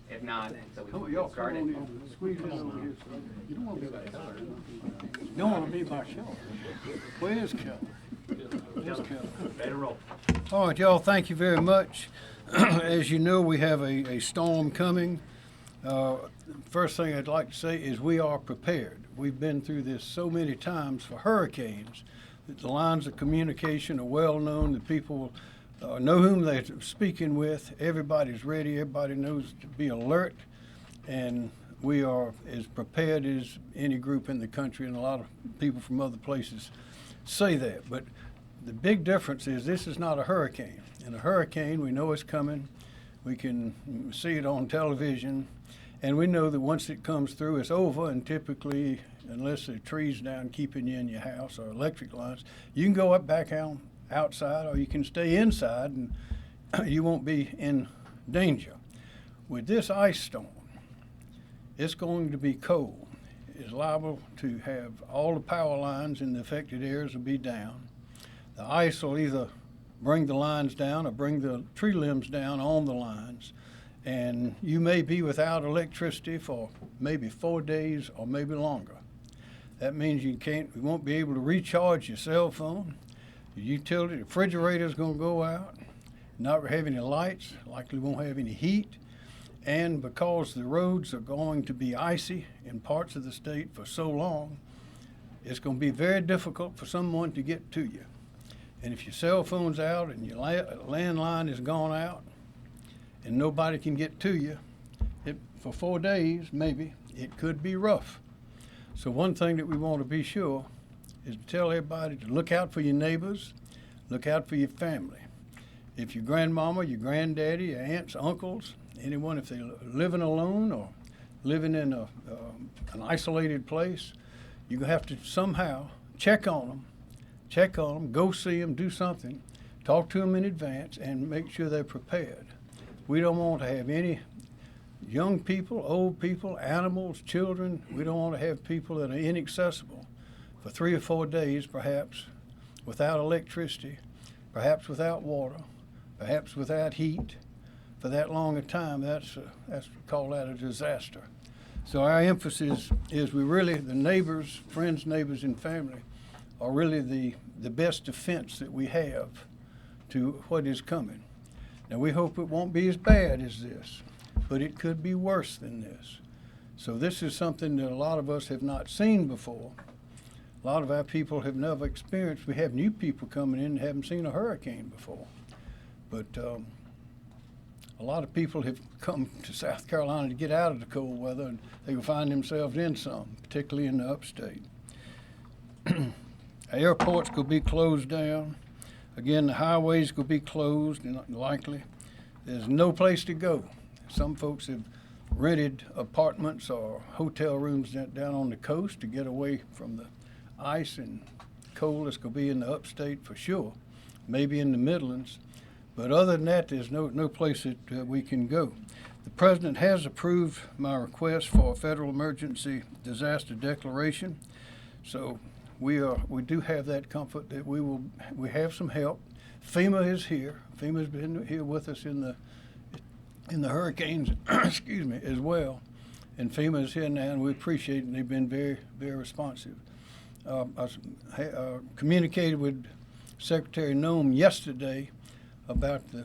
If not, so we Come on, can y'all get started. come on in, squeeze in over here. You don't want to be that color. You don't want to be by Kelly. Where's Kelly? Where's Kelly? Ready to roll. All right, y'all, thank you very much. As you know, we have a storm coming. First thing I'd like to say is we are prepared. We've been through this so many times for hurricanes that the lines of communication are well known. The people know whom they're speaking with. Everybody's ready. Everybody knows to be alert. And we are as prepared as any group in the country, and a lot of people from other places say that. But the big difference is this is not a hurricane. In a hurricane, we know it's coming. We can see it on television. And we know that once it comes through, it's over. And typically, unless there are trees down keeping you in your house or electric lines, you can go up back out outside, or you can stay inside, and you won't be in danger. With this ice storm, it's going to be cold. It's liable to have all the power lines in the affected areas will be down. The ice will either bring the lines down or bring the tree limbs down on the lines. And you may be without electricity for maybe 4 days or maybe longer. That means you won't be able to recharge your cell phone. The utility, the refrigerator's gonna go out, not have any lights, likely won't have any heat. And because the roads are going to be icy in parts of the state for so long, it's going to be very difficult for someone to get to you. And if your cell phone's out and your landline is gone out and nobody can get to you, for 4 days, maybe, it could be rough. So one thing that we want to be sure is to tell everybody to look out for your neighbors, look out for your family. If your grandmama, your granddaddy, your aunts, uncles, anyone, if they're living alone or living in an isolated place, you're going to have to somehow check on them, go see them, do something, talk to them in advance, and make sure they're prepared. We don't want to have any young people, old people, animals, children. We don't want to have people that are inaccessible for 3 or 4 days, perhaps, without electricity, perhaps without water, perhaps without heat. For that long a time, that's call that a disaster. So our emphasis is the neighbors, friends, neighbors, and family are really the best defense that we have to what is coming. Now we hope it won't be as bad as this, but it could be worse than this. So this is something that a lot of us have not seen before. A lot of our people have never experienced. We have new people coming in and haven't seen a hurricane before. But a lot of people have come to South Carolina to get out of the cold weather, and they will find themselves in some, particularly in the upstate. Airports could be closed down. Again, the highways could be closed, and likely. There's no place to go. Some folks have rented apartments or hotel rooms down on the coast to get away from the ice and cold that's going to be in the upstate for sure, maybe in the Midlands. But other than that, there's no place that we can go. The President has approved my request for a federal emergency disaster declaration. So we do have that comfort that we have some help. FEMA is here. FEMA's been here with us in the hurricanes, excuse me, as well. And FEMA is here now, and we appreciate it, and they've been very, very responsive. I communicated with Secretary Nome yesterday about the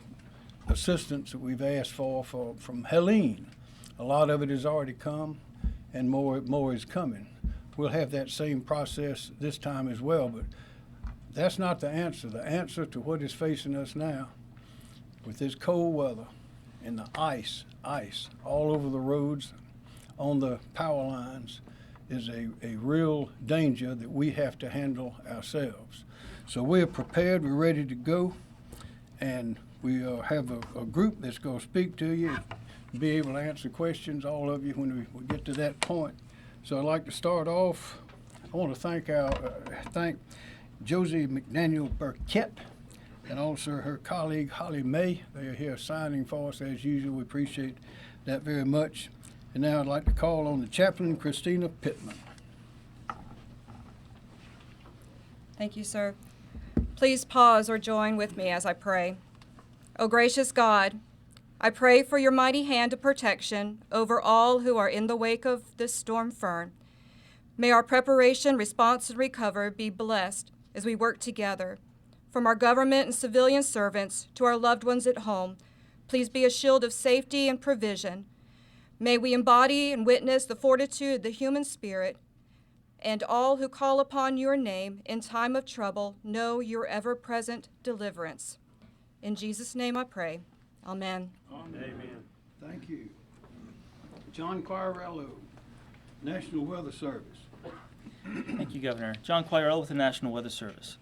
assistance that we've asked for from Helene. A lot of it has already come, and more is coming. We'll have that same process this time as well, but that's not the answer. The answer to what is facing us now with this cold weather and the ice all over the roads, on the power lines, is a real danger that we have to handle ourselves. So we're prepared, we're ready to go. And we have a group that's going to speak to you, be able to answer questions, all of you, when we get to that point. So I'd like to start off. I want to thank Josie McDaniel Burkett and also her colleague Holly May. They are here signing for us as usual. We appreciate that very much. And now I'd like to call on the chaplain, Christina Pittman. Thank you, sir. Please pause or join with me as I pray. O gracious God, I pray for your mighty hand of protection over all who are in the wake of this storm Fern. May our preparation, response, and recovery be blessed as we work together. From our government and civilian servants to our loved ones at home, please be a shield of safety and provision. May we embody and witness the fortitude of the human spirit, and all who call upon your name in time of trouble know your ever-present deliverance. In Jesus' name I pray. Amen. Amen. Thank you. John Quirello, National Weather Service. Thank you, Governor. John Quirello with the National Weather Service.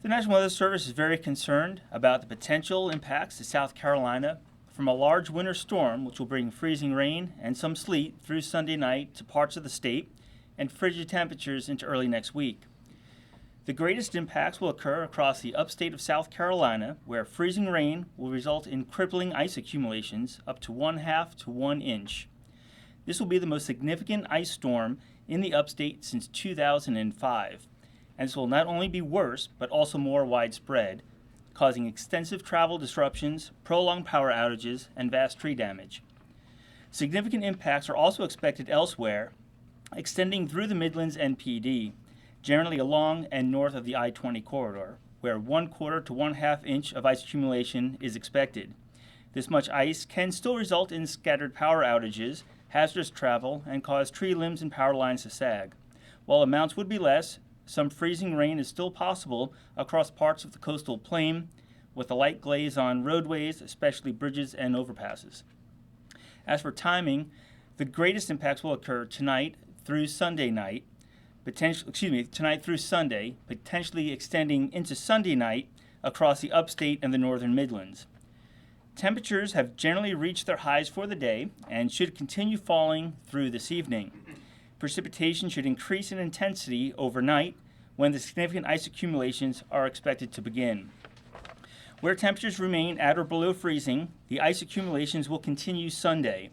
The National Weather Service is very concerned about the potential impacts to South Carolina from a large winter storm which will bring freezing rain and some sleet through Sunday night to parts of the state and frigid temperatures into early next week. The greatest impacts will occur across the upstate of South Carolina, where freezing rain will result in crippling ice accumulations up to 1/2 to 1 inch. This will be the most significant ice storm in the upstate since 2005, and this will not only be worse, but also more widespread, causing extensive travel disruptions, prolonged power outages, and vast tree damage. Significant impacts are also expected elsewhere, extending through the Midlands and PD, generally along and north of the I-20 corridor, where 1/4 to 1/2 inch of ice accumulation is expected. This much ice can still result in scattered power outages, hazardous travel, and cause tree limbs and power lines to sag. While amounts would be less, some freezing rain is still possible across parts of the coastal plain, with a light glaze on roadways, especially bridges and overpasses. As for timing, the greatest impacts will occur tonight through Sunday, potentially extending into Sunday night across the upstate and the northern Midlands. Temperatures have generally reached their highs for the day and should continue falling through this evening. Precipitation should increase in intensity overnight when the significant ice accumulations are expected to begin. Where temperatures remain at or below freezing, the ice accumulations will continue Sunday.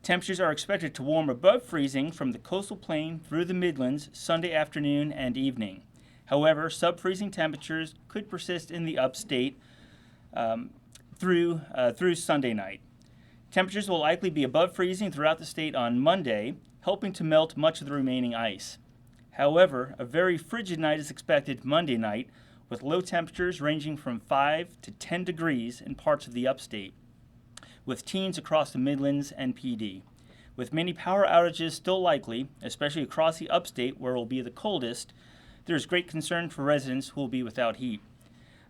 Temperatures are expected to warm above freezing from the coastal plain through the Midlands Sunday afternoon and evening. However, sub-freezing temperatures could persist in the upstate through Sunday night. Temperatures will likely be above freezing throughout the state on Monday, helping to melt much of the remaining ice. However, a very frigid night is expected Monday night, with low temperatures ranging from 5 to 10 degrees in parts of the upstate, with teens across the Midlands and PD. With many power outages still likely, especially across the upstate where it will be the coldest, there is great concern for residents who will be without heat.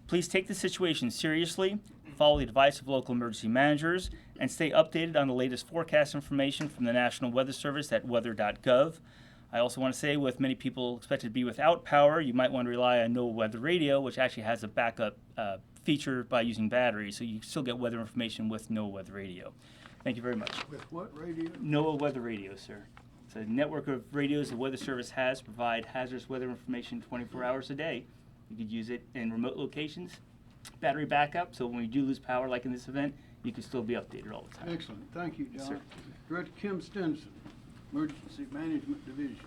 Please take the situation seriously, follow the advice of local emergency managers, and stay updated on the latest forecast information from the National Weather Service at weather.gov. I also want to say, with many people expected to be without power, you might want to rely on NOAA Weather Radio, which actually has a backup feature by using batteries, so you still get weather information with NOAA Weather Radio. Thank you very much. With what radio? NOAA Weather Radio, sir. It's a network of radios the Weather Service has to provide hazardous weather information 24 hours a day. You could use it in remote locations, battery backup, so when we do lose power, like in this event, you can still be updated all the time. Excellent. Thank you, John. Sir. Director Kim Stenson, Emergency Management Division.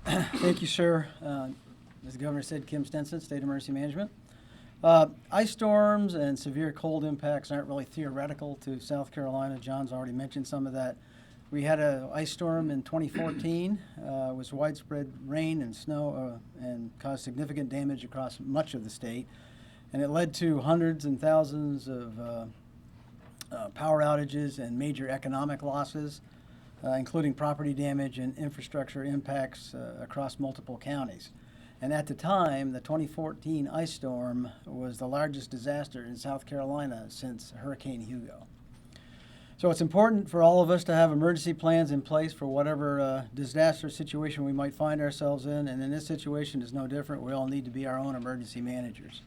Thank you, sir. As the governor said, Kim Stenson, State Emergency Management. Ice storms and severe cold impacts aren't really theoretical to South Carolina. John's already mentioned some of that. We had an ice storm in 2014. It was widespread rain and snow and caused significant damage across much of the state. And it led to hundreds and thousands of power outages and major economic losses, including property damage and infrastructure impacts across multiple counties. And at the time, the 2014 ice storm was the largest disaster in South Carolina since Hurricane Hugo. So it's important for all of us to have emergency plans in place for whatever disaster situation we might find ourselves in. And in this situation is no different. We all need to be our own emergency managers.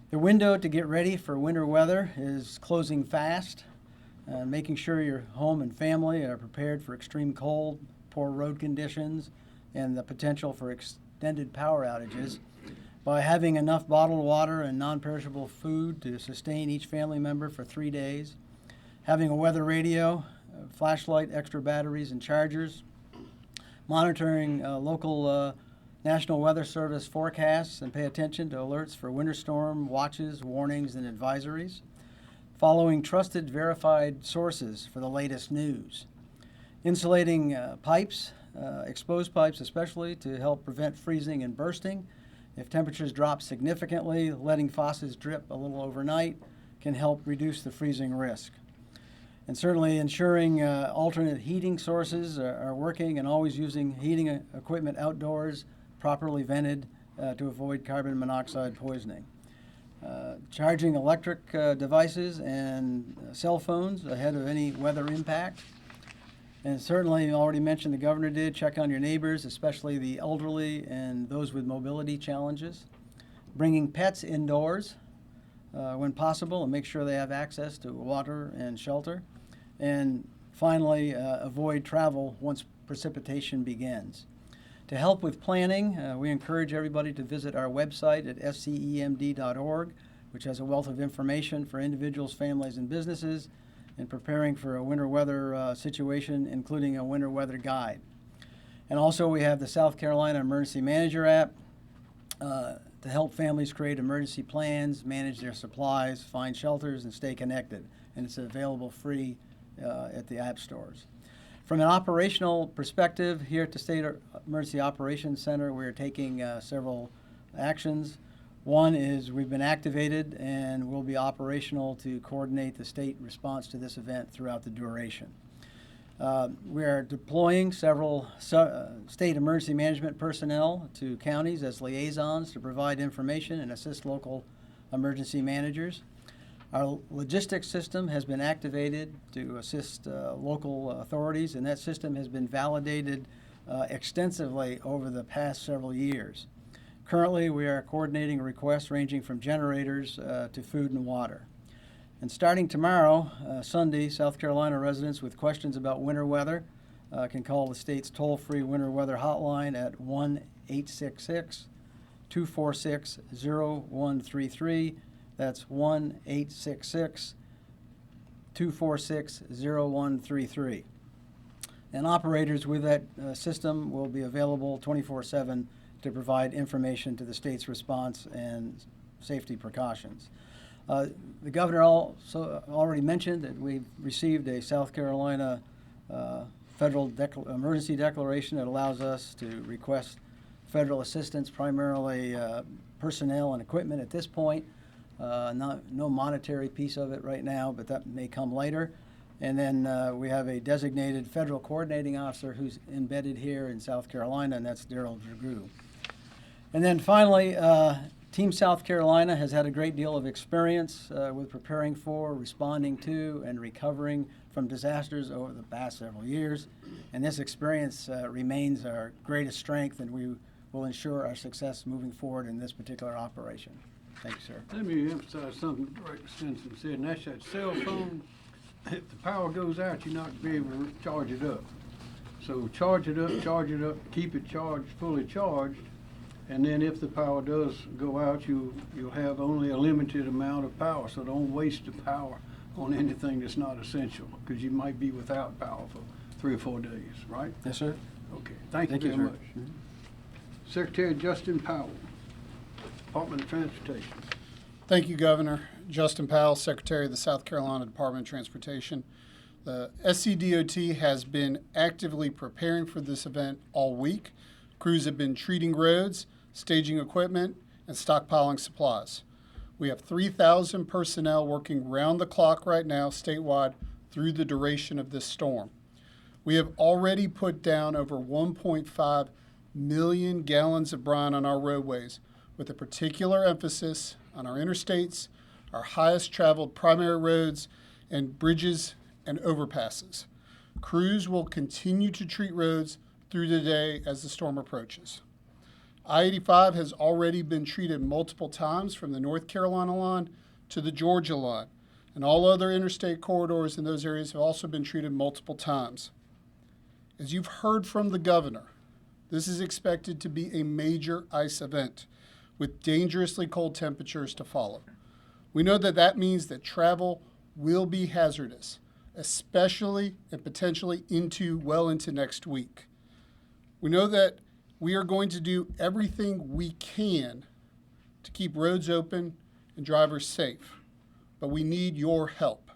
The window to get ready for winter weather is closing fast. Making sure your home and family are prepared for extreme cold, poor road conditions, and the potential for extended power outages by having enough bottled water and non-perishable food to sustain each family member for 3 days, having a weather radio, a flashlight, extra batteries and chargers, monitoring local National Weather Service forecasts and pay attention to alerts for winter storm watches, warnings, and advisories, following trusted, verified sources for the latest news. Insulating pipes, exposed pipes especially, to help prevent freezing and bursting. If temperatures drop significantly, letting faucets drip a little overnight can help reduce the freezing risk. And certainly ensuring alternate heating sources are working, and always using heating equipment outdoors, properly vented to avoid carbon monoxide poisoning. Charging electric devices and cell phones ahead of any weather impact. And certainly, you already mentioned, the governor did, check on your neighbors, especially the elderly and those with mobility challenges. Bringing pets indoors when possible, and make sure they have access to water and shelter. And finally, avoid travel once precipitation begins. To help with planning, we encourage everybody to visit our website at scemd.org, which has a wealth of information for individuals, families, and businesses in preparing for a winter weather situation, including a winter weather guide. And also, we have the South Carolina Emergency Manager app to help families create emergency plans, manage their supplies, find shelters, and stay connected. And it's available free at the app stores. From an operational perspective, here at the State Emergency Operations Center, we're taking several actions. One is we've been activated and will be operational to coordinate the state response to this event throughout the duration. We are deploying several state emergency management personnel to counties as liaisons to provide information and assist local emergency managers. Our logistics system has been activated to assist local authorities, and that system has been validated extensively over the past several years. Currently, we are coordinating requests ranging from generators to food and water. And starting tomorrow, Sunday, South Carolina residents with questions about winter weather can call the state's toll-free winter weather hotline at 1-866-246-0133. That's 1-866-246-0133. And operators with that system will be available 24/7 to provide information to the state's response and safety precautions. The governor also already mentioned that we've received a South Carolina federal emergency declaration that allows us to request federal assistance, primarily personnel and equipment at this point. No monetary piece of it right now, but that may come later. And then we have a designated federal coordinating officer who's embedded here in South Carolina, and that's Daryl Drew. And then finally, Team South Carolina has had a great deal of experience with preparing for, responding to, and recovering from disasters over the past several years. And this experience remains our greatest strength, and we will ensure our success moving forward in this particular operation. Thank you, sir. Let me emphasize something Rick Stinson said, and that's that cell phone. If the power goes out, you're not going to be able to charge it up. So charge it up, keep it charged, fully charged. And then if the power does go out, you'll have only a limited amount of power. So don't waste the power on anything that's not essential, because you might be without power for 3 or 4 days, right? Yes, sir. Okay, thank you very sir. much. Secretary Justin Powell, Department of Transportation. Thank you, Governor. Justin Powell, Secretary of the South Carolina Department of Transportation. The SCDOT has been actively preparing for this event all week. Crews have been treating roads, staging equipment, and stockpiling supplies. We have 3,000 personnel working round the clock right now statewide through the duration of this storm. We have already put down over 1.5 million gallons of brine on our roadways, with a particular emphasis on our interstates, our highest traveled primary roads, and bridges and overpasses. Crews will continue to treat roads through the day as the storm approaches. I-85 has already been treated multiple times from the North Carolina line to the Georgia line, and all other interstate corridors in those areas have also been treated multiple times. As you've heard from the governor, this is expected to be a major ice event with dangerously cold temperatures to follow. We know that that means that travel will be hazardous, especially and potentially well into next week. We know that we are going to do everything we can to keep roads open and drivers safe. but we need your help.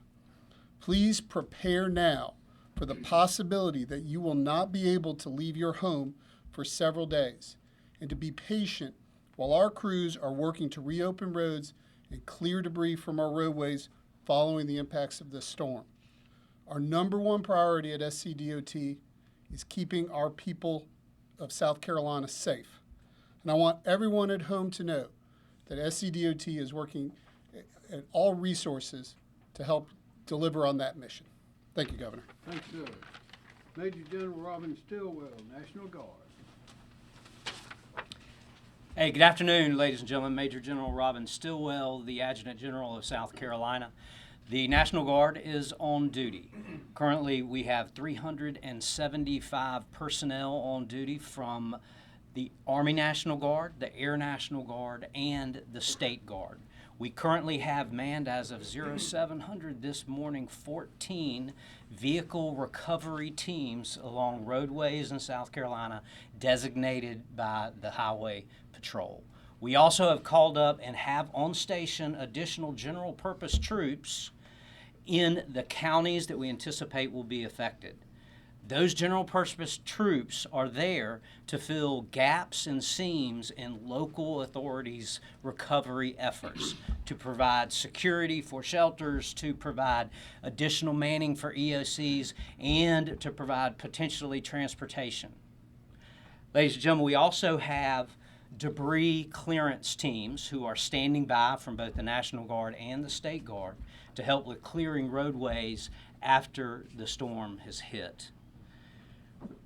Please prepare now for the possibility that you will not be able to leave your home for several days, and to be patient while our crews are working to reopen roads and clear debris from our roadways following the impacts of this storm. Our number one priority at SCDOT is keeping our people of South Carolina safe. And I want everyone at home to know that SCDOT is working at all resources to help deliver on that mission. Thank you, Governor. Thanks, sir. Major General Robin Stillwell, National Guard. Hey, good afternoon, ladies and gentlemen. Major General Robin Stillwell, the Adjutant General of South Carolina. The National Guard is on duty. Currently, we have 375 personnel on duty from the Army National Guard, the Air National Guard, and the State Guard. We currently have manned, as of 0700 this morning, 14 vehicle recovery teams along roadways in South Carolina designated by the Highway Patrol. We also have called up and have on station additional general purpose troops in the counties that we anticipate will be affected. Those general purpose troops are there to fill gaps and seams in local authorities' recovery efforts, to provide security for shelters, to provide additional manning for EOCs, and to provide potentially transportation. Ladies and gentlemen, we also have debris clearance teams who are standing by from both the National Guard and the State Guard to help with clearing roadways after the storm has hit.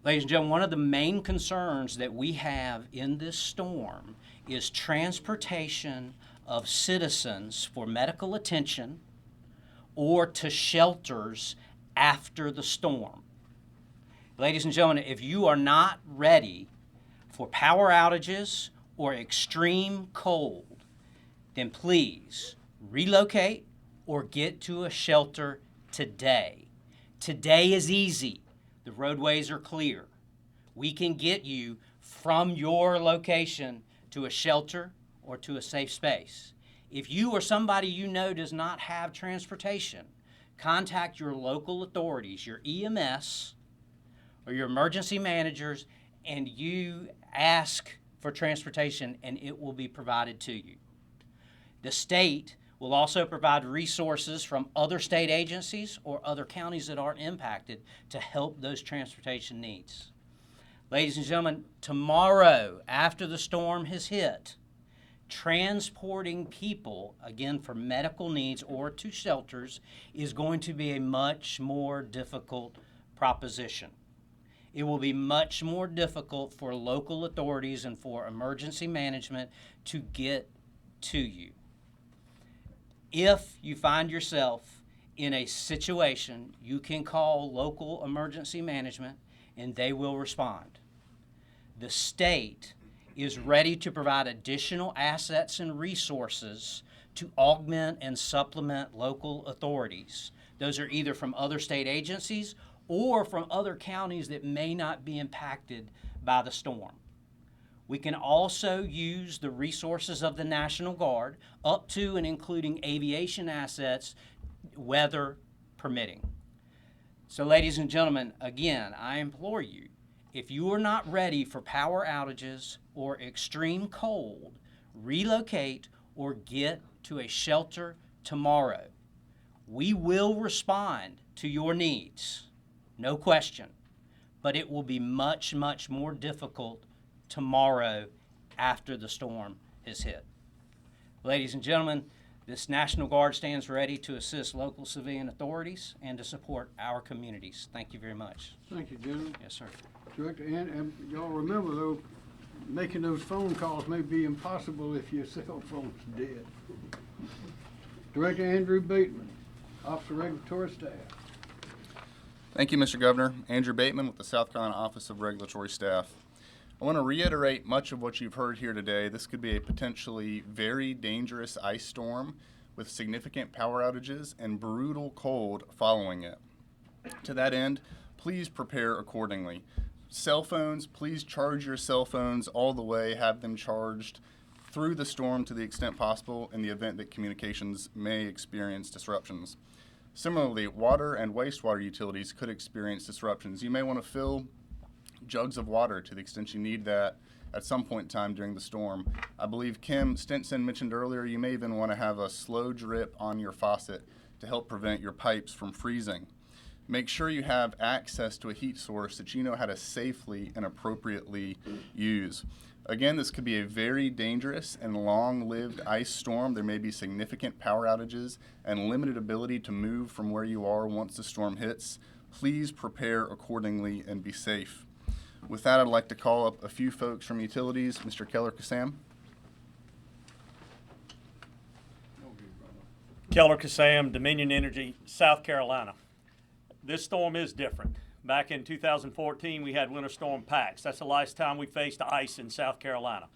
Ladies and gentlemen, one of the main concerns that we have in this storm is transportation of citizens for medical attention or to shelters after the storm. Ladies and gentlemen, if you are not ready for power outages or extreme cold, then please relocate or get to a shelter today. Today is easy. The roadways are clear. We can get you from your location to a shelter or to a safe space. If you or somebody you know does not have transportation, contact your local authorities, your EMS or your emergency managers, and you ask for transportation and it will be provided to you. The state will also provide resources from other state agencies or other counties that aren't impacted to help those transportation needs. Ladies and gentlemen, tomorrow, after the storm has hit, transporting people, again for medical needs or to shelters, is going to be a much more difficult proposition. It will be much more difficult for local authorities and for emergency management to get to you. If you find yourself in a situation, you can call local emergency management and they will respond. The state is ready to provide additional assets and resources to augment and supplement local authorities. Those are either from other state agencies or from other counties that may not be impacted by the storm. We can also use the resources of the National Guard up to and including aviation assets, weather permitting. So ladies and gentlemen, again, I implore you, if you are not ready for power outages or extreme cold, relocate or get to a shelter tomorrow. We will respond to your needs, no question, but it will be much, much more difficult tomorrow after the storm has hit. Ladies and gentlemen, this National Guard stands ready to assist local civilian authorities and to support our communities. Thank you very much. Thank you, General. Yes, sir. Director, and y'all remember though, making those phone calls may be impossible if your cell phone's dead. Director Andrew Bateman, Office of Regulatory Staff. Thank you, Mr. Governor. Andrew Bateman with the South Carolina Office of Regulatory Staff. I want to reiterate much of what you've heard here today. This could be a potentially very dangerous ice storm with significant power outages and brutal cold following it. To that end, please prepare accordingly. Cell phones, please charge your cell phones all the way, have them charged through the storm to the extent possible in the event that communications may experience disruptions. Similarly, water and wastewater utilities could experience disruptions. You may want to fill jugs of water to the extent you need that at some point in time during the storm. I believe Kim Stinson mentioned earlier you may even want to have a slow drip on your faucet to help prevent your pipes from freezing. Make sure you have access to a heat source that you know how to safely and appropriately use. Again, this could be a very dangerous and long-lived ice storm. There may be significant power outages and limited ability to move from where you are once the storm hits. Please prepare accordingly and be safe. With that, I'd like to call up a few folks from utilities. Mr. Keller-Kassam. Keller-Kassam, Dominion Energy, South Carolina. This storm is different. Back in 2014, we had Winter Storm Pax. That's the last time we faced ice in South Carolina.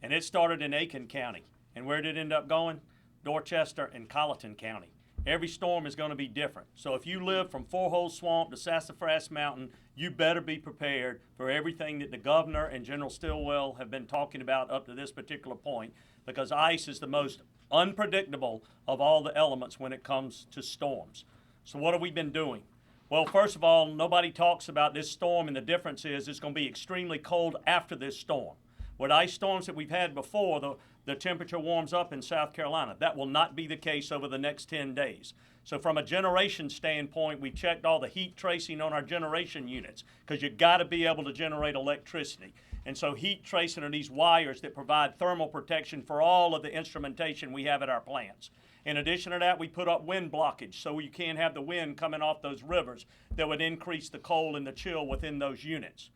And it started in Aiken County. And where did it end up going? Dorchester and Colleton County. Every storm is going to be different. So if you live from Four Hole Swamp to Sassafras Mountain, you better be prepared for everything that the governor and General Stilwell have been talking about up to this particular point, because ice is the most unpredictable of all the elements when it comes to storms. So what have we been doing? Well, first of all, nobody talks about this storm, and the difference is it's going to be extremely cold after this storm. With ice storms that we've had before, the temperature warms up in South Carolina. That will not be the case over the next 10 days. So from a generation standpoint, we checked all the heat tracing on our generation units, because you've got to be able to generate electricity. And so heat tracing are these wires that provide thermal protection for all of the instrumentation we have at our plants. In addition to that, we put up wind blockage so you can't have the wind coming off those rivers that would increase the cold and the chill within those units.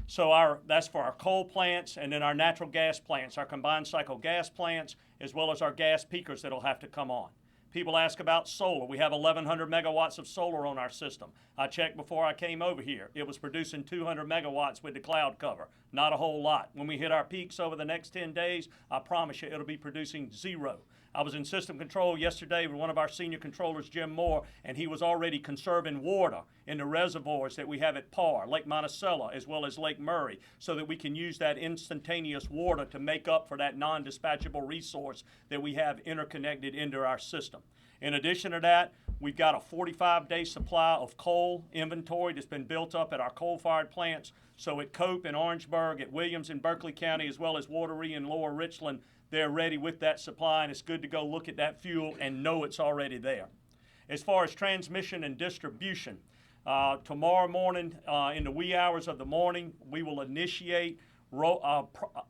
So that's for our coal plants, and then our natural gas plants, our combined cycle gas plants, as well as our gas peakers that'll have to come on. People ask about solar. We have 1,100 megawatts of solar on our system. I checked before I came over here. It was producing 200 megawatts with the cloud cover. Not a whole lot. When we hit our peaks over the next 10 days, I promise you it'll be producing 0. I was in system control yesterday with one of our senior controllers, Jim Moore, and he was already conserving water in the reservoirs that we have at Parr, Lake Monticello, as well as Lake Murray, so that we can use that instantaneous water to make up for that non-dispatchable resource that we have interconnected into our system. In addition to that, we've got a 45-day supply of coal inventory that's been built up at our coal-fired plants. So at Cope and Orangeburg, at Williams and Berkeley County, as well as Wateree and Lower Richland, they're ready with that supply, and it's good to go look at that fuel and know it's already there. As far as transmission and distribution, tomorrow morning, in the wee hours of the morning, we will initiate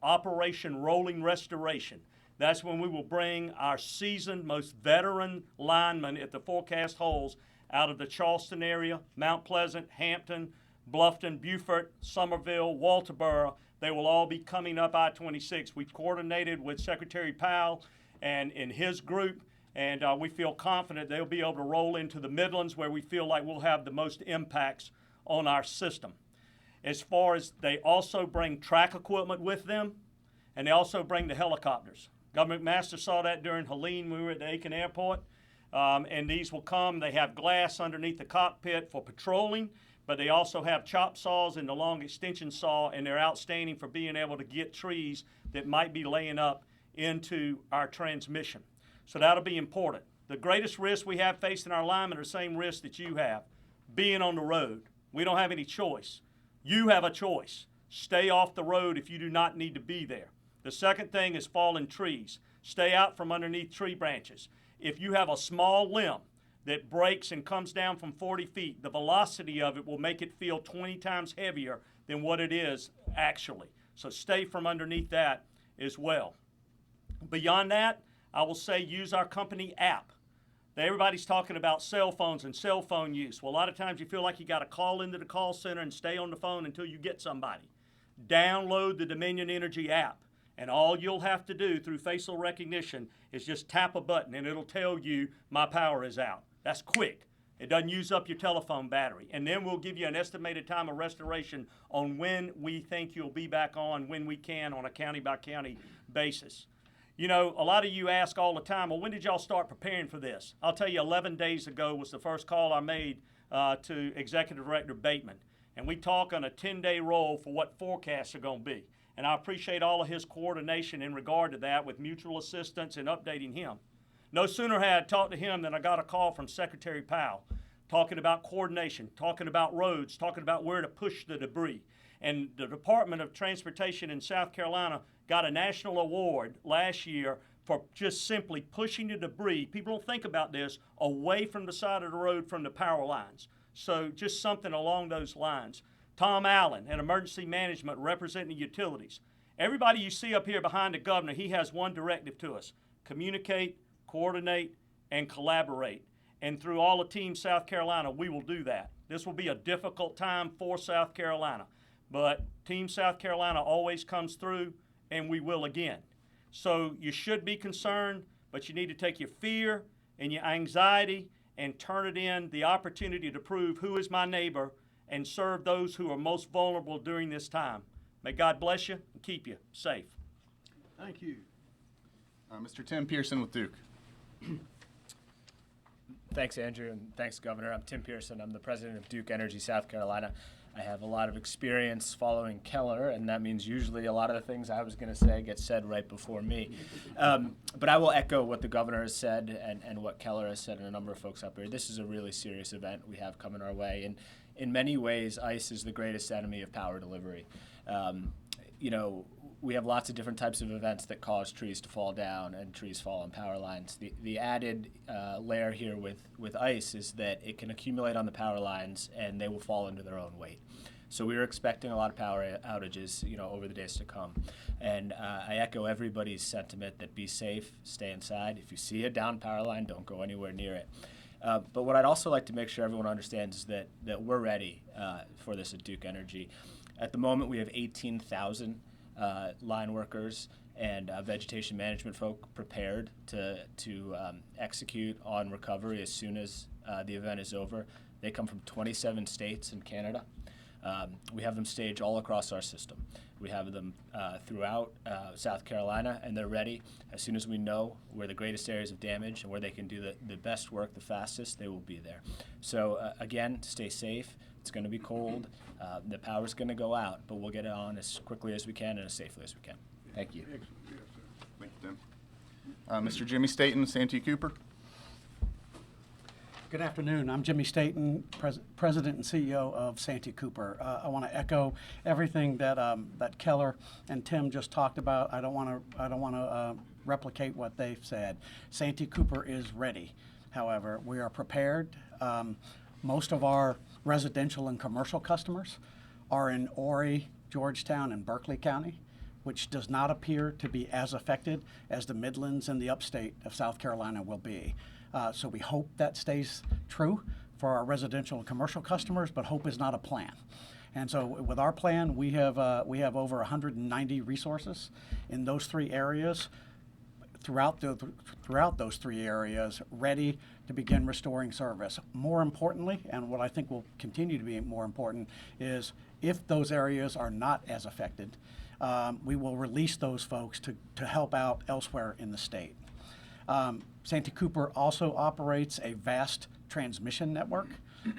Operation Rolling Restoration. That's when we will bring our seasoned, most veteran linemen at the forecast holes out of the Charleston area, Mount Pleasant, Hampton, Bluffton, Beaufort, Somerville, Walterboro. They will all be coming up I-26. We've coordinated with Secretary Powell and in his group, and we feel confident they'll be able to roll into the Midlands, where we feel like we'll have the most impacts on our system. As far as they also bring track equipment with them, and they also bring the helicopters. Governor McMaster saw that during Helene when we were at the Aiken Airport, and these will come. They have glass underneath the cockpit for patrolling, but they also have chop saws and the long extension saw, and they're outstanding for being able to get trees that might be laying up into our transmission. So that'll be important. The greatest risk we have facing our linemen are the same risk that you have, being on the road. We don't have any choice. You have a choice. Stay off the road if you do not need to be there. The second thing is fallen trees. Stay out from underneath tree branches. If you have a small limb that breaks and comes down from 40 feet, the velocity of it will make it feel 20 times heavier than what it is actually. So stay from underneath that as well. Beyond that, I will say use our company app. Everybody's talking about cell phones and cell phone use. Well, a lot of times you feel like you got to call into the call center and stay on the phone until you get somebody. Download the Dominion Energy app, and all you'll have to do through facial recognition is just tap a button and it'll tell you my power is out. That's quick. It doesn't use up your telephone battery. And then we'll give you an estimated time of restoration on when we think you'll be back on, when we can, on a county-by-county basis. You know, a lot of you ask all the time, well, when did y'all start preparing for this? I'll tell you, 11 days ago was the first call I made to Executive Director Bateman. And we talk on a 10-day roll for what forecasts are going to be. and I appreciate all of his coordination in regard to that with mutual assistance and updating him. No sooner had I talked to him than I got a call from Secretary Powell talking about coordination, talking about roads, talking about where to push the debris. And the Department of Transportation in South Carolina got a national award last year for just simply pushing the debris. People don't think about this, away from the side of the road from the power lines. So just something along those lines. Tom Allen and Emergency Management representing the utilities. Everybody you see up here behind the governor, he has one directive to us: communicate, coordinate, and collaborate. And through all of Team South Carolina, we will do that. This will be a difficult time for South Carolina, but Team South Carolina always comes through, and we will again. So you should be concerned, but you need to take your fear and your anxiety and turn it in the opportunity to prove who is my neighbor and serve those who are most vulnerable during this time. May God bless you and keep you safe. Thank you. Mr. Tim Pearson with Duke. Thanks, Andrew, and thanks, Governor. I'm Tim Pearson. I'm the president of Duke Energy, South Carolina. I have a lot of experience following Keller, and that means usually a lot of the things I was going to say get said right before me. But I will echo what the governor has said and what Keller has said and a number of folks up here. This is a really serious event we have coming our way. And in many ways, ice is the greatest enemy of power delivery. We have lots of different types of events that cause trees to fall down and trees fall on power lines. The added layer here with ice is that it can accumulate on the power lines and they will fall into their own weight. So we are expecting a lot of power outages, over the days to come. And I echo everybody's sentiment that be safe, stay inside. If you see a down power line, don't go anywhere near it. But what I'd also like to make sure everyone understands is that we're ready for this at Duke Energy. At the moment, we have 18,000 line workers and vegetation management folk prepared to execute on recovery as soon as the event is over. They come from 27 states and Canada. We have them staged all across our system. We have them throughout South Carolina, and they're ready. As soon as we know where the greatest areas of damage and where they can do the best work the fastest, they will be there. So again, stay safe. It's going to be cold. The power's going to go out, but we'll get it on as quickly as we can and as safely as we can. Thank you. Excellent. Yes, sir. Thank you, Tim. Mr. Jimmy Staton, Santee Cooper. Good afternoon. I'm Jimmy Staton, President and CEO of Santee Cooper. I want to echo everything that Keller and Tim just talked about. I don't want to replicate what they've said. Santee Cooper is ready. However, we are prepared. Most of our residential and commercial customers are in Horry, Georgetown, and Berkeley County, which does not appear to be as affected as the Midlands and the upstate of South Carolina will be. So we hope that stays true for our residential and commercial customers, but hope is not a plan. And so with our plan, we have over 190 resources in those three areas, throughout those three areas, ready to begin restoring service. More importantly, and what I think will continue to be more important, is if those areas are not as affected, we will release those folks to help out elsewhere in the state. Santee Cooper also operates a vast transmission network.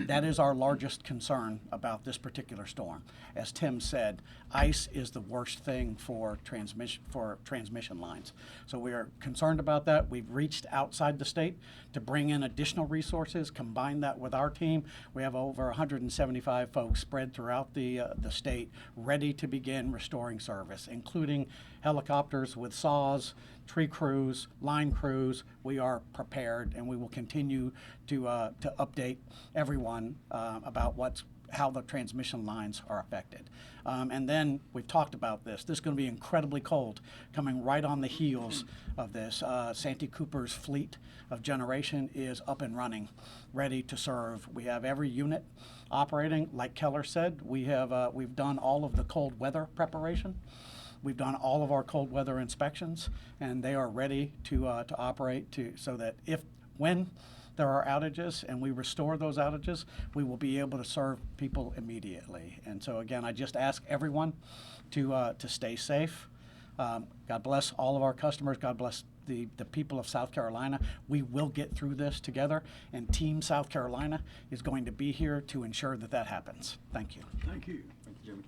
That is our largest concern about this particular storm. As Tim said, ice is the worst thing for transmission lines. So we are concerned about that. We've reached outside the state to bring in additional resources, combine that with our team. We have over 175 folks spread throughout the state ready to begin restoring service, including helicopters with saws, tree crews, line crews. We are prepared, and we will continue to update everyone about how the transmission lines are affected. And then we've talked about this. This is going to be incredibly cold, coming right on the heels of this. Santee Cooper's fleet of generation is up and running, ready to serve. We have every unit operating. Like Keller said, we've done all of the cold weather preparation. We've done all of our cold weather inspections, and they are ready to operate so that when there are outages and we restore those outages, we will be able to serve people immediately. And so again, I just ask everyone to stay safe. God bless all of our customers. God bless the people of South Carolina. We will get through this together, and Team South Carolina is going to be here to ensure that happens. Thank you. Thank you. Thank you, Jimmy.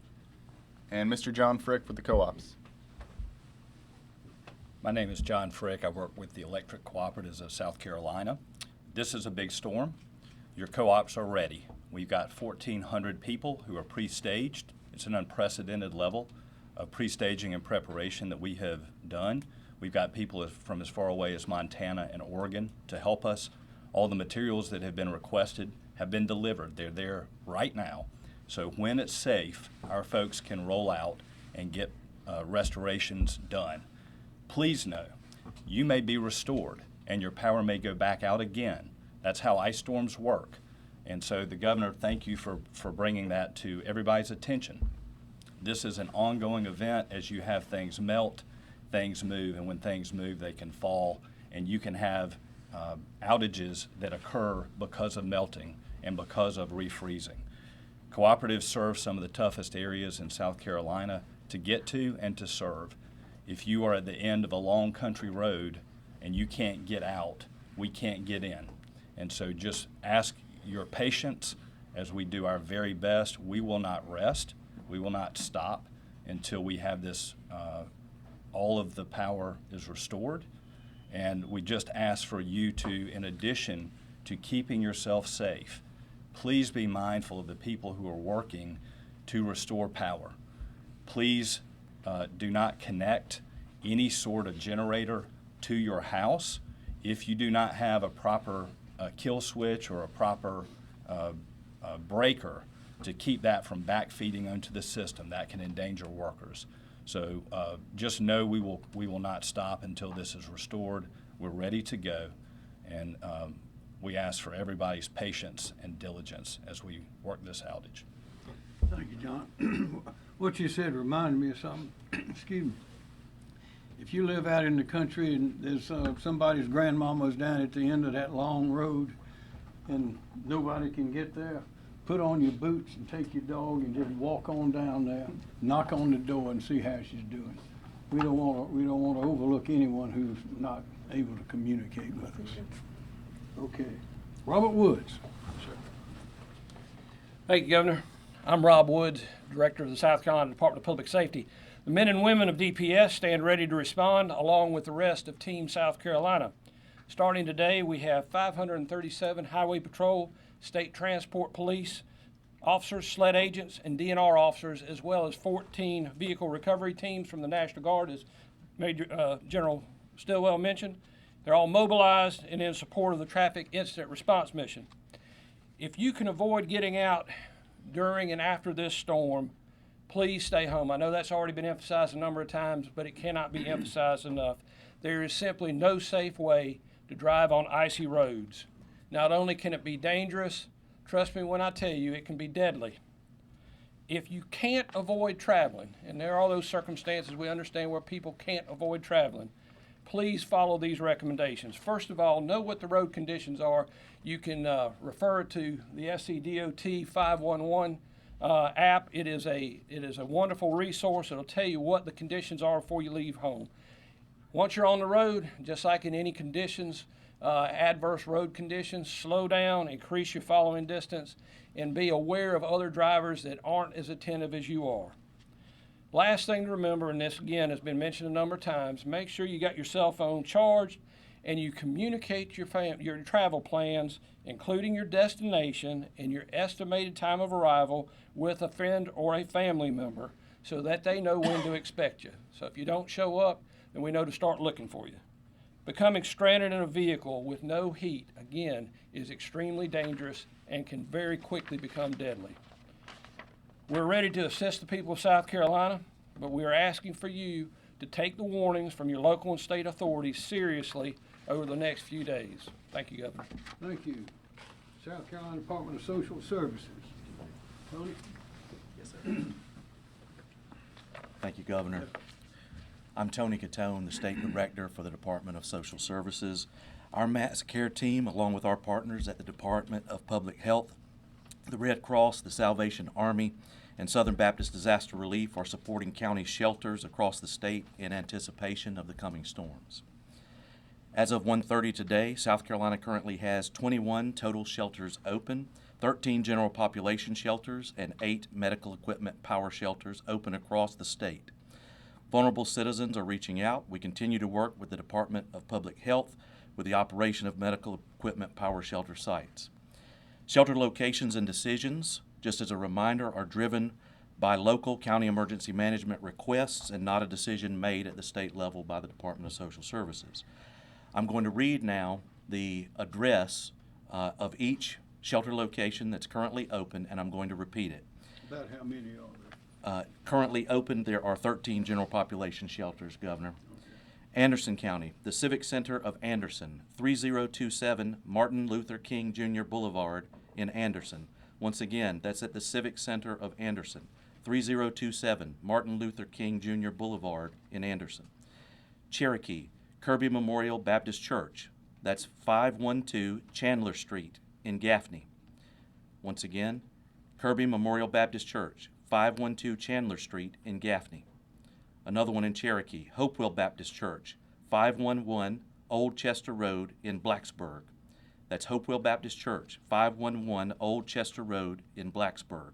and Mr. John Frick with the co-ops. My name is John Frick. I work with the Electric Cooperatives of South Carolina. This is a big storm. Your co-ops are ready. We've got 1,400 people who are pre-staged. It's an unprecedented level of pre-staging and preparation that we have done. We've got people from as far away as Montana and Oregon to help us. All the materials that have been requested have been delivered. They're there right now. So when it's safe, our folks can roll out and get restorations done. Please know, you may be restored and your power may go back out again. That's how ice storms work. And so the governor, thank you for bringing that to everybody's attention. This is an ongoing event. As you have things melt, things move, and when things move, they can fall, and you can have outages that occur because of melting and because of refreezing. Cooperatives serve some of the toughest areas in South Carolina to get to and to serve. If you are at the end of a long country road and you can't get out, we can't get in. And so just ask your patience as we do our very best. We will not rest. We will not stop until we have this, all of the power is restored. And we just ask for you to, in addition to keeping yourself safe, please be mindful of the people who are working to restore power. Please do not connect any sort of generator to your house if you do not have a proper kill switch or a proper breaker to keep that from backfeeding onto the system. That can endanger workers. So just know we will not stop until this is restored. We're ready to go, and we ask for everybody's patience and diligence as we work this outage. Thank you, John. What you said reminded me of something. Excuse me. If you live out in the country and there's somebody's grandmama's down at the end of that long road and nobody can get there, put on your boots and take your dog and just walk on down there, knock on the door and see how she's doing. We don't want to overlook anyone who's not able to communicate with us. Okay. Robert Woods. Thank you, Governor. I'm Rob Woods, Director of the South Carolina Department of Public Safety. The men and women of DPS stand ready to respond along with the rest of Team South Carolina. Starting today, we have 537 Highway Patrol, State Transport Police officers, SLED agents, and DNR officers, as well as 14 vehicle recovery teams from the National Guard, as Major General Stillwell mentioned. They're all mobilized and in support of the Traffic Incident Response Mission. If you can avoid getting out during and after this storm, please stay home. I know that's already been emphasized a number of times, but it cannot be emphasized enough. There is simply no safe way to drive on icy roads. Not only can it be dangerous, trust me when I tell you, it can be deadly. If you can't avoid traveling, and there are those circumstances we understand where people can't avoid traveling, please follow these recommendations. First of all, know what the road conditions are. You can refer to the SCETV 511 app. It is a wonderful resource. It'll tell you what the conditions are before you leave home. Once you're on the road, just like in any conditions, adverse road conditions, slow down, increase your following distance, and be aware of other drivers that aren't as attentive as you are. Last thing to remember, and this again has been mentioned a number of times, make sure you got your cell phone charged and you communicate your travel plans, including your destination and your estimated time of arrival, with a friend or a family member so that they know when to expect you. So if you don't show up, then we know to start looking for you. Becoming stranded in a vehicle with no heat, again, is extremely dangerous and can very quickly become deadly. We're ready to assist the people of South Carolina, but we are asking for you to take the warnings from your local and state authorities seriously over the next few days. Thank you, Governor. Thank you. South Carolina Department of Social Services. Tony? Yes, sir. Thank you, Governor. I'm Tony Catone, the State Director for the Department of Social Services. Our Mass Care team, along with our partners at the Department of Public Health, the Red Cross, the Salvation Army, and Southern Baptist Disaster Relief, are supporting county shelters across the state in anticipation of the coming storms. As of 1:30 today, South Carolina currently has 21 total shelters open, 13 general population shelters, and 8 medical equipment power shelters open across the state. Vulnerable citizens are reaching out. We continue to work with the Department of Public Health with the operation of medical equipment power shelter sites. Shelter locations and decisions, just as a reminder, are driven by local county emergency management requests and not a decision made at the state level by the Department of Social Services. I'm going to read now the address of each shelter location that's currently open, and I'm going to repeat it. About how many are there? Currently open, there are 13 general population shelters, Governor. Anderson County, the Civic Center of Anderson, 3027 Martin Luther King Jr. Boulevard in Anderson. Once again, that's at the Civic Center of Anderson, 3027 Martin Luther King Jr. Boulevard in Anderson. Cherokee, Kirby Memorial Baptist Church, that's 512 Chandler Street in Gaffney. Once again, Kirby Memorial Baptist Church, 512 Chandler Street in Gaffney. Another one in Cherokee, Hopewell Baptist Church, 511 Old Chester Road in Blacksburg. That's Hopewell Baptist Church, 511 Old Chester Road in Blacksburg.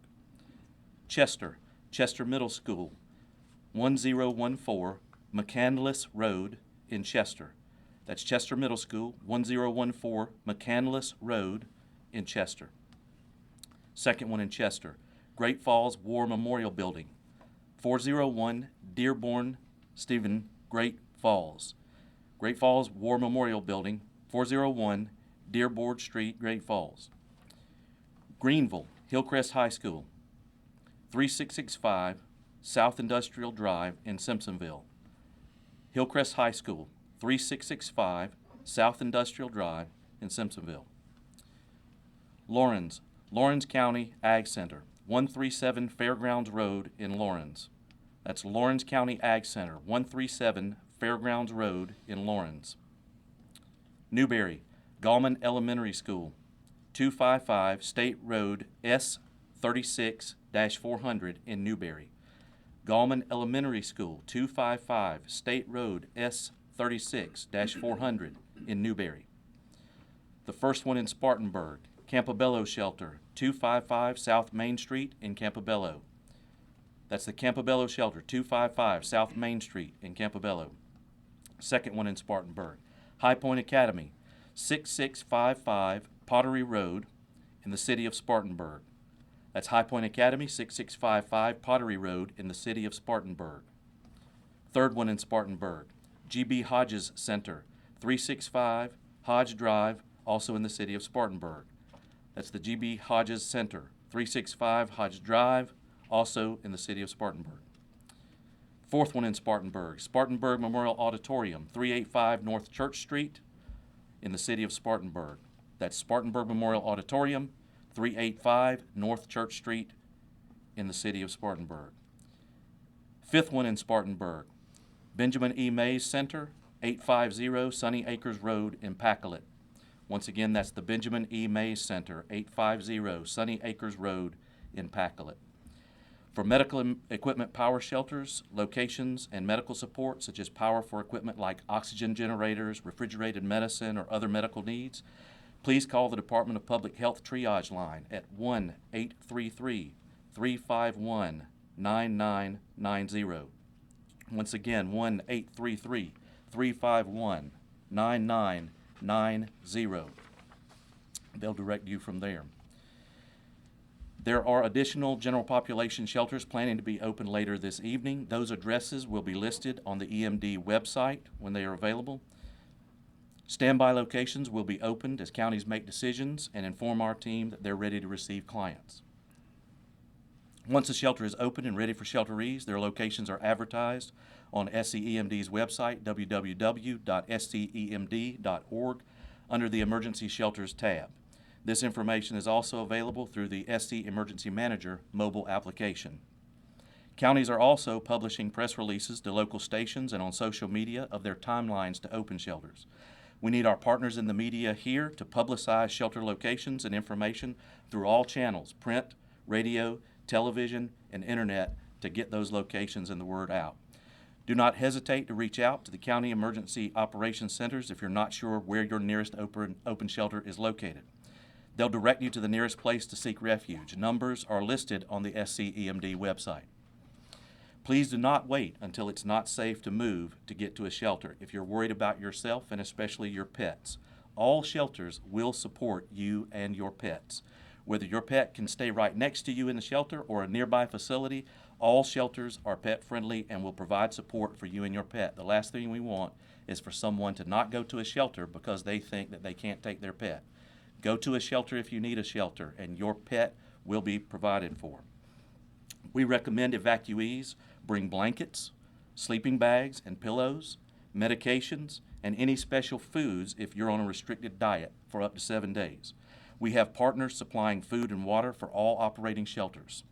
Chester, Chester Middle School, 1014 McCandless Road in Chester. That's Chester Middle School, 1014 McCandless Road in Chester. Second one in Chester, Great Falls War Memorial Building, 401 Dearborn Stephen, Great Falls. Great Falls War Memorial Building, 401 Dearborn Street, Great Falls. Greenville, Hillcrest High School, 3665 South Industrial Drive in Simpsonville. Hillcrest High School, 3665 South Industrial Drive in Simpsonville. Lawrence, Lawrence County Ag Center, 137 Fairgrounds Road in Lawrence. That's Lawrence County Ag Center, 137 Fairgrounds Road in Lawrence. Newberry, Gallman Elementary School, 255 State Road S36-400 in Newberry. Gallman Elementary School, 255 State Road S36-400 in Newberry. The first one in Spartanburg, Campobello Shelter, 255 South Main Street in Campobello. That's the Campobello Shelter, 255 South Main Street in Campobello. Second one in Spartanburg, High Point Academy, 6655 Pottery Road in the city of Spartanburg. That's High Point Academy, 6655 Pottery Road in the city of Spartanburg. Third one in Spartanburg, G.B. Hodges Center, 365 Hodge Drive, also in the city of Spartanburg. That's the G.B. Hodges Center, 365 Hodge Drive, also in the city of Spartanburg. Fourth one in Spartanburg, Spartanburg Memorial Auditorium, 385 North Church Street in the city of Spartanburg. That's Spartanburg Memorial Auditorium, 385 North Church Street in the city of Spartanburg. Fifth one in Spartanburg, Benjamin E. Mays Center, 850 Sunny Acres Road in Pacolet. Once again, that's the Benjamin E. Mays Center, 850 Sunny Acres Road in Pacolet. For medical equipment power shelters, locations, and medical support, such as power for equipment like oxygen generators, refrigerated medicine, or other medical needs, please call the Department of Public Health triage line at 1-833-351-9990. Once again, 1-833-351-9990. They'll direct you from there. There are additional general population shelters planning to be open later this evening. Those addresses will be listed on the EMD website when they are available. Standby locations will be opened as counties make decisions and inform our team that they're ready to receive clients. Once a shelter is open and ready for shelterees, their locations are advertised on SCEMD's website, www.scemd.org, under the Emergency Shelters tab. This information is also available through the SC Emergency Manager mobile application. Counties are also publishing press releases to local stations and on social media of their timelines to open shelters. We need our partners in the media here to publicize shelter locations and information through all channels, print, radio, television, and internet, to get those locations and the word out. Do not hesitate to reach out to the County Emergency Operations Centers if you're not sure where your nearest open shelter is located. They'll direct you to the nearest place to seek refuge. Numbers are listed on the SCEMD website. Please do not wait until it's not safe to move to get to a shelter if you're worried about yourself and especially your pets. All shelters will support you and your pets. Whether your pet can stay right next to you in the shelter or a nearby facility, all shelters are pet friendly and will provide support for you and your pet. The last thing we want is for someone to not go to a shelter because they think that they can't take their pet. Go to a shelter if you need a shelter, and your pet will be provided for. We recommend evacuees bring blankets, sleeping bags and pillows, medications, and any special foods if you're on a restricted diet for up to 7 days. We have partners supplying food and water for all operating shelters.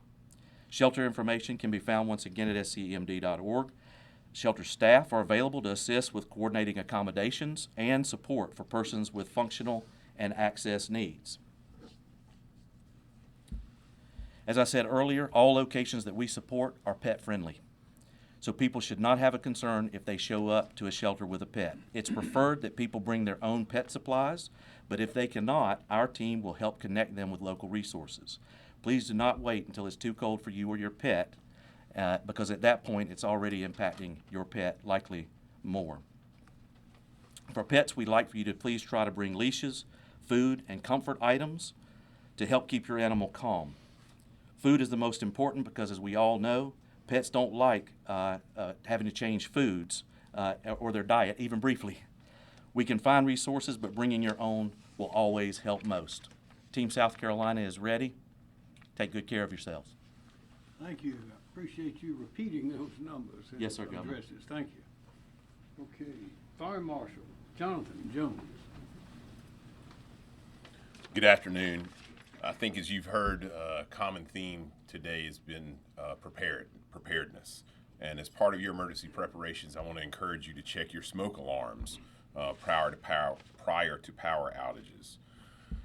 Shelter information can be found once again at scemd.org. Shelter staff are available to assist with coordinating accommodations and support for persons with functional and access needs. As I said earlier, all locations that we support are pet friendly. So people should not have a concern if they show up to a shelter with a pet. It's preferred that people bring their own pet supplies, but if they cannot, our team will help connect them with local resources. Please do not wait until it's too cold for you or your pet, because at that point it's already impacting your pet, likely more. For pets, we'd like for you to please try to bring leashes, food, and comfort items to help keep your animal calm. Food is the most important because, as we all know, pets don't like having to change foods or their diet, even briefly. We can find resources, but bringing your own will always help most. Team South Carolina is ready. Take good care of yourselves. Thank you. I appreciate you repeating those numbers. and Yes, sir, Governor. addresses. Thank you. Okay, Fire Marshal Jonathan Jones. Good afternoon. I think as you've heard, a common theme today has been preparedness. And as part of your emergency preparations, I want to encourage you to check your smoke alarms prior to power outages.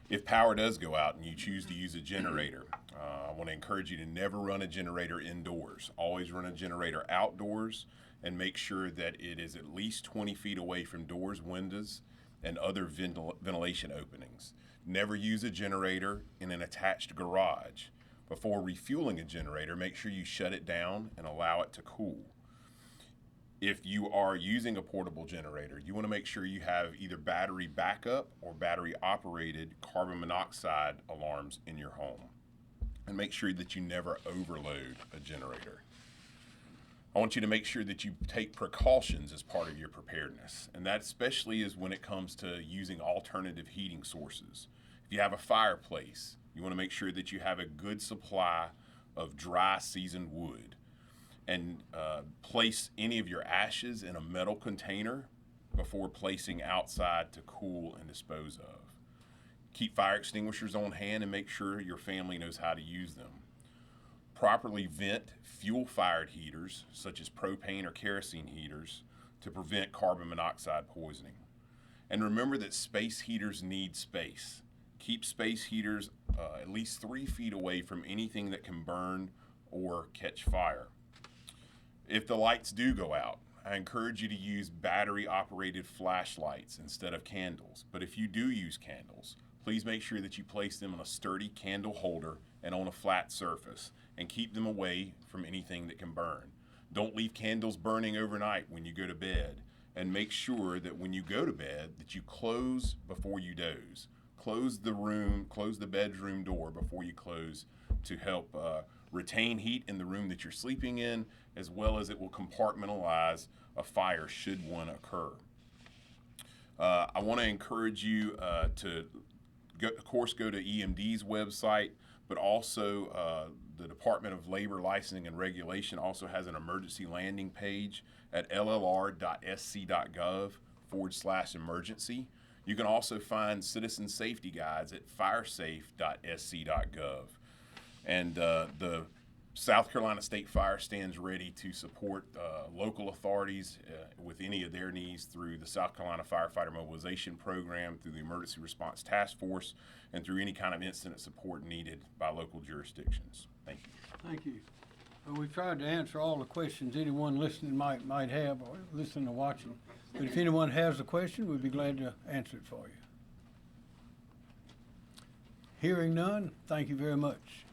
If power does go out and you choose to use a generator, I want to encourage you to never run a generator indoors. Always run a generator outdoors and make sure that it is at least 20 feet away from doors, windows, and other ventilation openings. Never use a generator in an attached garage. Before refueling a generator, make sure you shut it down and allow it to cool. If you are using a portable generator, you want to make sure you have either battery backup or battery operated carbon monoxide alarms in your home. And make sure that you never overload a generator. I want you to make sure that you take precautions as part of your preparedness, and that especially is when it comes to using alternative heating sources. If you have a fireplace, you want to make sure that you have a good supply of dry seasoned wood, and place any of your ashes in a metal container before placing outside to cool and dispose of. Keep fire extinguishers on hand and make sure your family knows how to use them. Properly vent fuel-fired heaters, such as propane or kerosene heaters, to prevent carbon monoxide poisoning. And remember that space heaters need space. Keep space heaters at least 3 feet away from anything that can burn or catch fire. If the lights do go out, I encourage you to use battery-operated flashlights instead of candles. But if you do use candles, please make sure that you place them on a sturdy candle holder and on a flat surface, and keep them away from anything that can burn. Don't leave candles burning overnight when you go to bed, and make sure that when you go to bed that you close before you doze. Close the bedroom door before you close to help retain heat in the room that you're sleeping in, as well as it will compartmentalize a fire should one occur. I want to encourage you to, of course, go to EMD's website, but also the Department of Labor Licensing and Regulation also has an emergency landing page at llr.sc.gov/emergency. You can also find citizen safety guides at firesafe.sc.gov. And the South Carolina State Fire stands ready to support local authorities with any of their needs through the South Carolina Firefighter Mobilization Program, through the Emergency Response Task Force, and through any kind of incident support needed by local jurisdictions. Thank you. Thank you. We've tried to answer all the questions anyone listening might have, or listening or watching. But if anyone has a question, we'd be glad to answer it for you. Hearing none, thank you very much.